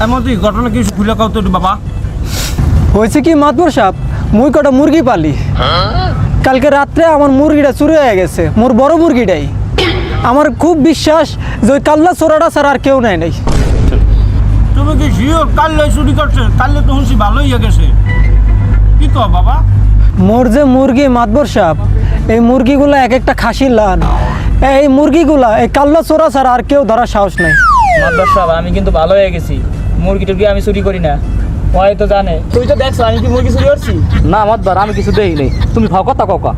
এমন ঘটনা কিছু খুলে কাউ তো বাবা। হয়েছে কি মাতবর সাহেব, মুই কটা মুরগি পালি। কালকে রাত্রে আমার মুরগিটা চুরি হয়ে গেছে, মোর বড় মুরগিটাই। আমার খুব বিশ্বাস যে ওই কাল্লা চোরাটা ছাড়া আর কেউ নাই নাই। তুমি কি শিওর কাল্লে চুরি করছে? কাল্লে তো শুনছি ভালোই হয়ে গেছে। কি কও বাবা? মোর যে মুরগি মাতবর সাহেব, এই মুরগিগুলো এক একটা খাসির লান। এই মুরগিগুলা এই কাল্লা চোরা ছাড়া আর কেউ ধরার সাহস নাই। মাতবর সাহেব আমি কিন্তু ভালো হয়ে গেছি, মুরগি টুরগি আমি চুরি করি না। ওই তো জানে, তুই তো দেখছো আমি কি মুরগি চুরি করছি? না মাতবার, আমি কিছু দেই নাই। তুমি ভাও কথা কাকা।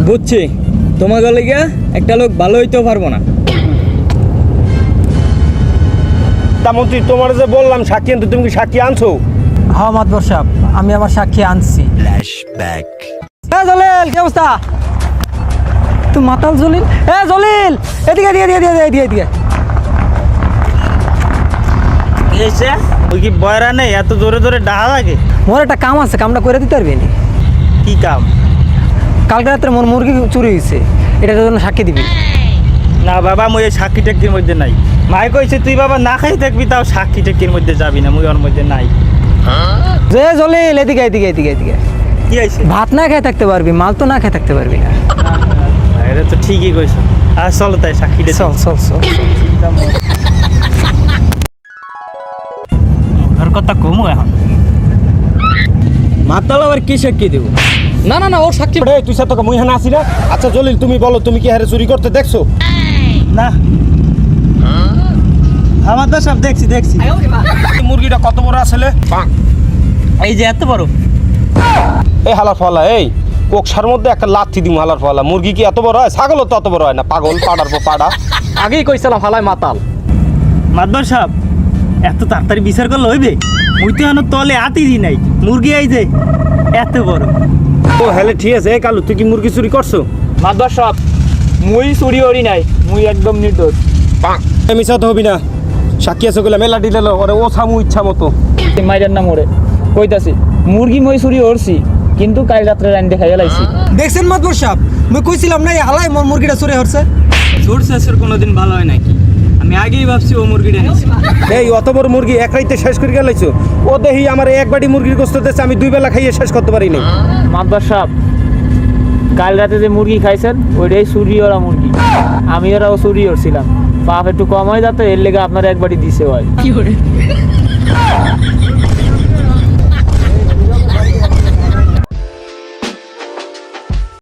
বুঝছি, তোমার গলিগে একটা লোক ভালো হইতেও পারবো না। তা মন্ত্রী, তোমার যে বললাম সাক্ষী আনতে, তুমি কি সাক্ষী আনছো? হ্যাঁ মাতবর সাহেব, আমি আমার সাক্ষী আনছি। জলিল কি অবস্থা? তুই মাতাল জলিল। জলিল এদিকে এদিকে এদিকে এদিকে এদিকে। ওই কি বয়রা নেই এত জোরে জোরে ডাহা লাগে? মোর একটা কাম আছে, কামটা করে দিতে পারবি? কি কাম? কালকে রাত্রে মোর মুরগি চুরি হয়েছে, এটার জন্য সাক্ষী দিবি। না বাবা, মুই এই সাক্ষী টেকির মধ্যে নাই। মাই কইছে তুই বাবা না খাই থাকবি, তাও সাক্ষী টেকির মধ্যে যাবি না, মুই ওর মধ্যে নাই। যে জলিল এদিকে এদিকে এদিকে এদিকে। কি হয়েছে? ভাত না খেয়ে থাকতে পারবি, মাল তো না খেয়ে থাকতে পারবি না। এটা তো ঠিকই কইছো। আর চলো তাই সাক্ষীটা চল চল চল। ওর কথা কমু এখন। মাতাল আবার কি সাক্ষী দেব? না না না, ওর সাক্ষী। তুই সাথে মুই হানা আসি না। আচ্ছা জলিল, তুমি বলো, তুমি কি হারে চুরি করতে দেখছো? না আমার তো সব দেখছি দেখছি। মুরগিটা কত বড় আসলে? এই যে এত বড়। এই হালার ফলা, এই কোকসার মধ্যে একটা লাথি দিম হালার ফলা। মুরগি কি এত বড় হয়? ছাগলও তো এত বড় হয় না। পাগল, পাড়ার পর পাড়া। আগেই কইছিলাম হালাই মাতাল। মাতবর সাহেব এত তাড়াতাড়ি বিচার করলে হইবে? মুই তো এখন তলে হাতই দি নাই, মুরগি এই যে এত বড়। ও হ্যালে ঠিক আছে। এই কালু, তুই কি মুরগি চুরি করছো? মাতবর সাহেব মুই চুরি করি নাই, মুই একদম নির্দোষ। মিশা তো হবি না। সাক্ষী আছে গেলে মেলা দিলে ওরে ও সামু ইচ্ছা মতো। মাইরার নাম ওরে কইতাছি, মুরগি মই চুরি করছি, কিন্তু কাল রাত্রে রাইন দেখাই লাইছি। দেখছেন মাতবর সাহেব, মুই কইছিলাম না হালাই মোর মুরগিটা চুরি হচ্ছে। চোর শেষের কোনোদিন ভালো হয় নাকি? আমি আগেই ভাবছি ও মুরগিটা নিয়েছি। এই অত বড় মুরগি এক রাইতে শেষ করে গেলাইছো। ও দেখি আমার এক বাড়ি মুরগির গোস্ত দিয়েছে, আমি 2 বেলা খাইয়ে শেষ করতে পারি নাই। মাতবর সাহেব কাল রাতে যে মুরগি খাইছেন ওইটাই চুরি ওরা মুরগি, আমি ওরাও চুরি করছিলাম। পাপ একটু কম হয় যাতে, এর লেগে আপনার একবারই দিছে হয়।